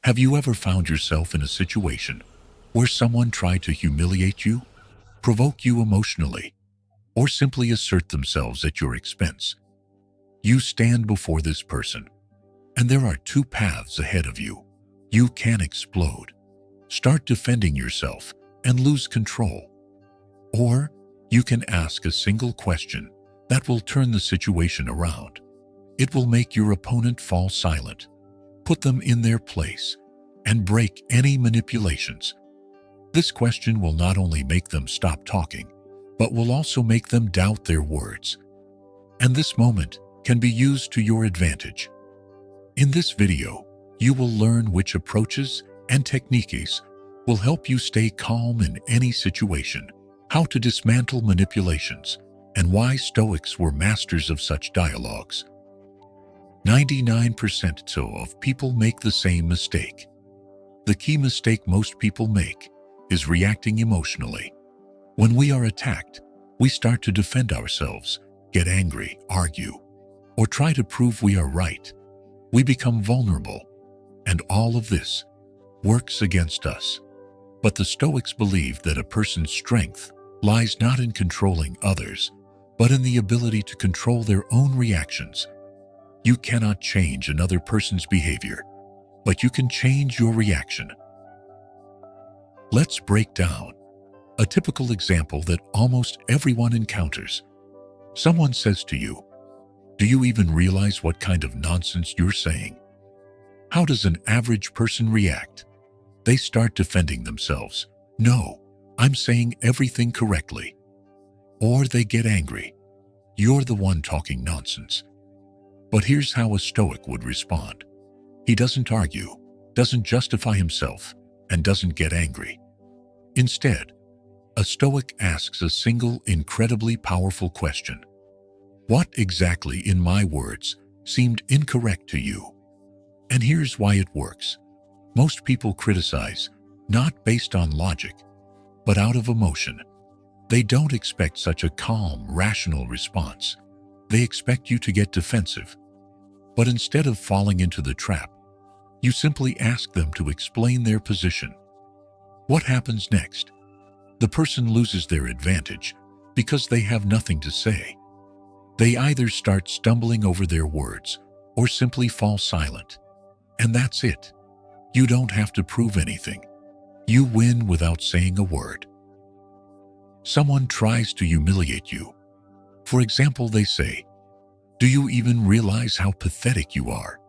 Have you ever found yourself in a situation where someone tried to humiliate you, provoke you emotionally, or simply assert themselves at your expense? You stand before this person, and there are two paths ahead of you. You can explode, start defending yourself, and lose control. Or you can ask a single question that will turn the situation around. It will make your opponent fall silent, put them in their place, and break any manipulations. This question will not only make them stop talking, but will also make them doubt their words. And this moment can be used to your advantage. In this video, you will learn which approaches and techniques will help you stay calm in any situation, how to dismantle manipulations, and why Stoics were masters of such dialogues. 99% so of people make the same mistake. The key mistake most people make is reacting emotionally. When we are attacked, we start to defend ourselves, get angry, argue, or try to prove we are right. We become vulnerable, and all of this works against us. But the Stoics believed that a person's strength lies not in controlling others, but in the ability to control their own reactions. You cannot change another person's behavior, but you can change your reaction. Let's break down a typical example that almost everyone encounters. Someone says to you, "Do you even realize what kind of nonsense you're saying?" How does an average person react? They start defending themselves. "No, I'm saying everything correctly." Or they get angry. "You're the one talking nonsense." But here's how a Stoic would respond. He doesn't argue, doesn't justify himself, and doesn't get angry. Instead, a Stoic asks a single, incredibly powerful question. What exactly in my words seemed incorrect to you? And here's why it works. Most people criticize, not based on logic, but out of emotion. They don't expect such a calm, rational response. They expect you to get defensive. But instead of falling into the trap, you simply ask them to explain their position. What happens next? The person loses their advantage because they have nothing to say. They either start stumbling over their words or simply fall silent. And that's it. You don't have to prove anything. You win without saying a word. Someone tries to humiliate you. For example, they say, "Do you even realize how pathetic you are?"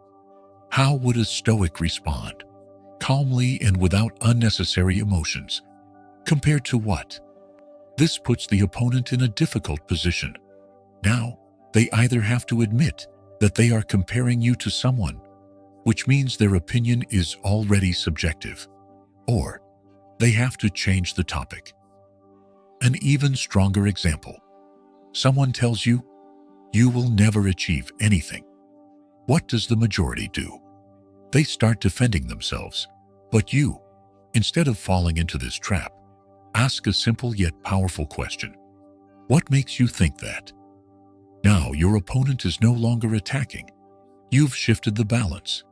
How would a Stoic respond? Calmly and without unnecessary emotions. Compared to what? This puts the opponent in a difficult position. Now, they either have to admit that they are comparing you to someone, which means their opinion is already subjective, or they have to change the topic. An even stronger example. Someone tells you, "You will never achieve anything." What does the majority do? They start defending themselves. But you, instead of falling into this trap, ask a simple yet powerful question. What makes you think that? Now your opponent is no longer attacking. You've shifted the balance.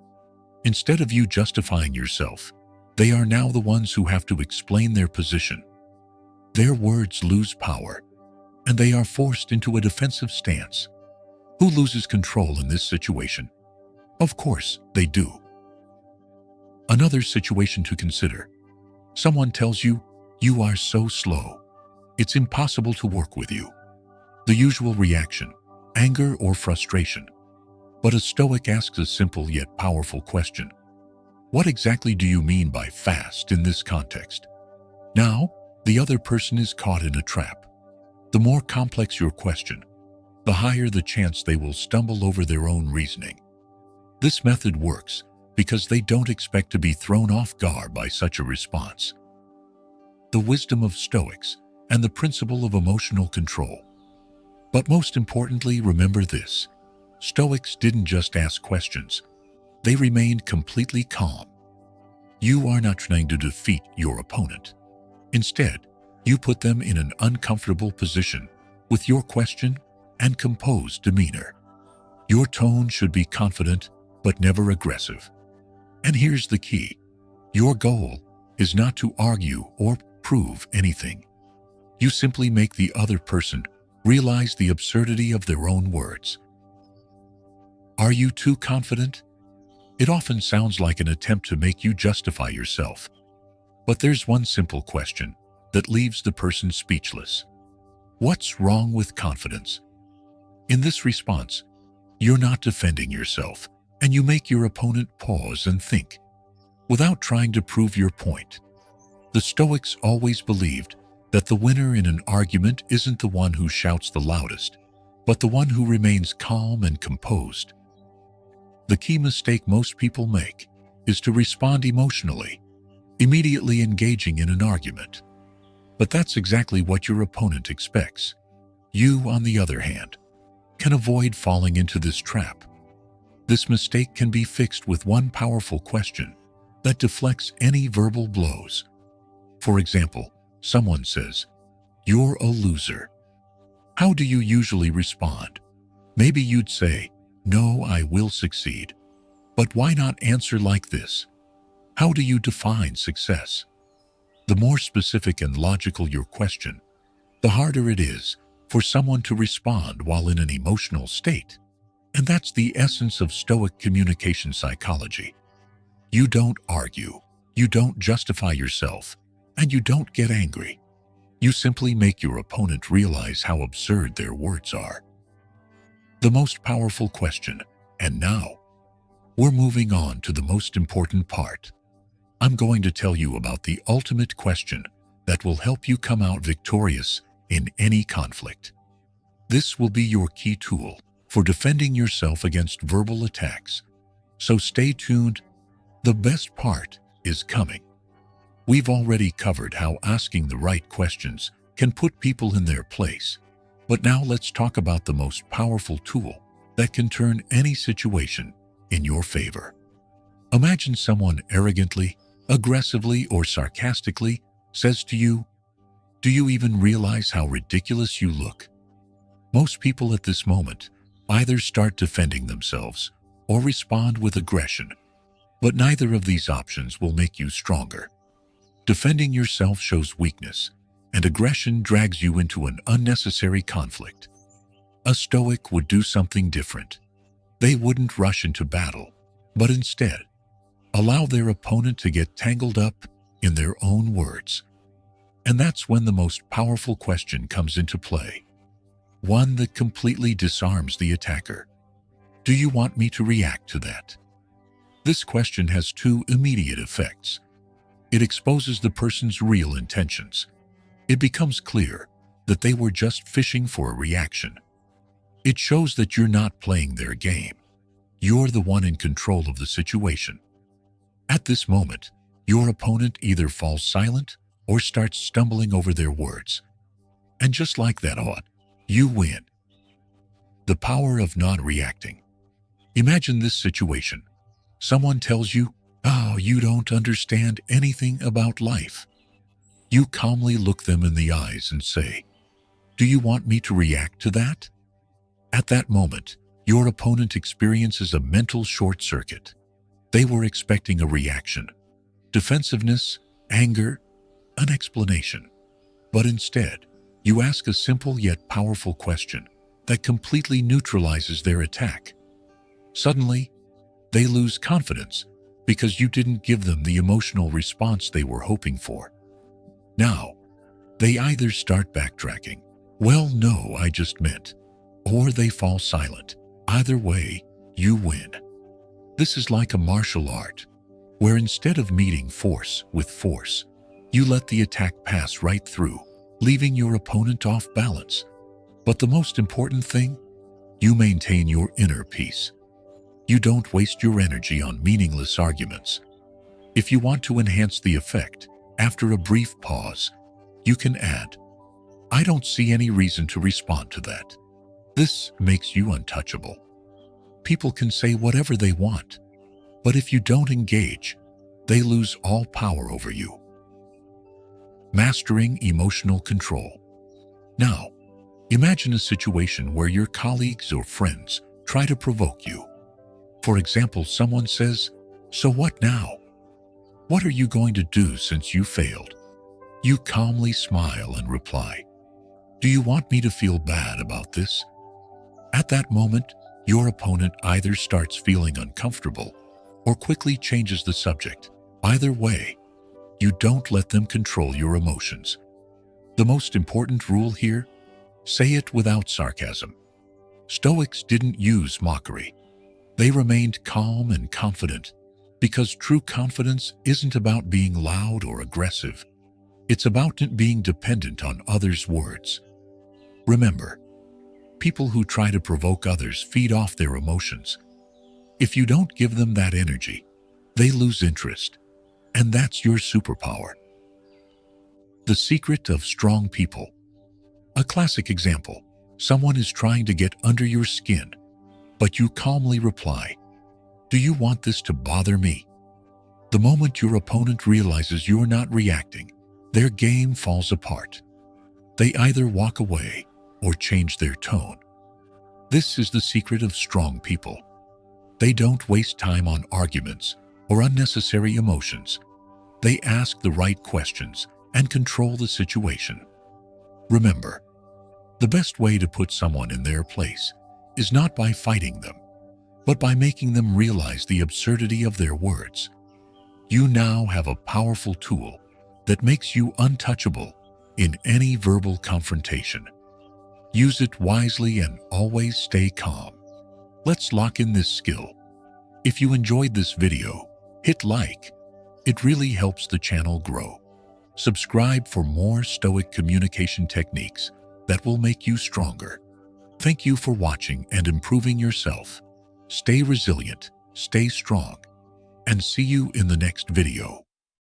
Instead of you justifying yourself, they are now the ones who have to explain their position. Their words lose power, and they are forced into a defensive stance. Who loses control in this situation? Of course, they do. Another situation to consider. Someone tells you, "You are so slow. It's impossible to work with you." The usual reaction, anger or frustration. But a Stoic asks a simple yet powerful question. What exactly do you mean by fast in this context? Now, the other person is caught in a trap. The more complex your question, the higher the chance they will stumble over their own reasoning. This method works because they don't expect to be thrown off guard by such a response. The wisdom of Stoics and the principle of emotional control. But most importantly, remember this. Stoics didn't just ask questions. They remained completely calm. You are not trying to defeat your opponent. Instead, you put them in an uncomfortable position with your question and composed demeanor. Your tone should be confident, but never aggressive. And here's the key. Your goal is not to argue or prove anything. You simply make the other person realize the absurdity of their own words. Are you too confident? It often sounds like an attempt to make you justify yourself. But there's one simple question that leaves the person speechless. What's wrong with confidence? In this response, you're not defending yourself, and you make your opponent pause and think, without trying to prove your point. The Stoics always believed that the winner in an argument isn't the one who shouts the loudest, but the one who remains calm and composed. The key mistake most people make is to respond emotionally, immediately engaging in an argument. But that's exactly what your opponent expects. You, on the other hand, can avoid falling into this trap. This mistake can be fixed with one powerful question that deflects any verbal blows. For example, someone says, "You're a loser." How do you usually respond? Maybe you'd say, "No, I will succeed." But why not answer like this? How do you define success? The more specific and logical your question, the harder it is for someone to respond while in an emotional state. And that's the essence of Stoic communication psychology. You don't argue, you don't justify yourself, and you don't get angry. You simply make your opponent realize how absurd their words are. The most powerful question, and now, we're moving on to the most important part. I'm going to tell you about the ultimate question that will help you come out victorious in any conflict. This will be your key tool for defending yourself against verbal attacks. So stay tuned. The best part is coming. We've already covered how asking the right questions can put people in their place. But now let's talk about the most powerful tool that can turn any situation in your favor. Imagine someone arrogantly, aggressively, or sarcastically says to you, "Do you even realize how ridiculous you look?" Most people at this moment either start defending themselves or respond with aggression, but neither of these options will make you stronger. Defending yourself shows weakness, and aggression drags you into an unnecessary conflict. A Stoic would do something different. They wouldn't rush into battle, but instead, allow their opponent to get tangled up in their own words. And that's when the most powerful question comes into play. One that completely disarms the attacker. Do you want me to react to that? This question has two immediate effects. It exposes the person's real intentions. It becomes clear that they were just fishing for a reaction. It shows that you're not playing their game. You're the one in control of the situation. At this moment, your opponent either falls silent or starts stumbling over their words. And just like that, you win. The power of not reacting. Imagine this situation. Someone tells you, "Oh, you don't understand anything about life." You calmly look them in the eyes and say, "Do you want me to react to that?" At that moment, your opponent experiences a mental short circuit. They were expecting a reaction, defensiveness, anger, an explanation. But instead, you ask a simple yet powerful question that completely neutralizes their attack. Suddenly, they lose confidence because you didn't give them the emotional response they were hoping for. Now, they either start backtracking, "Well, no, I just meant," or they fall silent. Either way, you win. This is like a martial art, where instead of meeting force with force, you let the attack pass right through, leaving your opponent off balance. But the most important thing, you maintain your inner peace. You don't waste your energy on meaningless arguments. If you want to enhance the effect, after a brief pause, you can add, "I don't see any reason to respond to that." This makes you untouchable. People can say whatever they want, but if you don't engage, they lose all power over you. Mastering emotional control. Now, imagine a situation where your colleagues or friends try to provoke you. For example, someone says, So what now? What are you going to do since you failed? You calmly smile and reply, do you want me to feel bad about this? At that moment, your opponent either starts feeling uncomfortable or quickly changes the subject. Either way, you don't let them control your emotions. The most important rule here, say it without sarcasm. Stoics didn't use mockery. They remained calm and confident because true confidence isn't about being loud or aggressive. It's about being dependent on others' words. Remember, people who try to provoke others feed off their emotions. If you don't give them that energy, they lose interest, and that's your superpower. The secret of strong people. A classic example, someone is trying to get under your skin, but you calmly reply, do you want this to bother me? The moment your opponent realizes you're not reacting, their game falls apart. They either walk away or change their tone. This is the secret of strong people. They don't waste time on arguments or unnecessary emotions. They ask the right questions and control the situation. Remember, the best way to put someone in their place is not by fighting them, but by making them realize the absurdity of their words. You now have a powerful tool that makes you untouchable in any verbal confrontation. Use it wisely and always stay calm. Let's lock in this skill. If you enjoyed this video, hit like. It really helps the channel grow. Subscribe for more Stoic communication techniques that will make you stronger. Thank you for watching and improving yourself. Stay resilient, stay strong, and see you in the next video.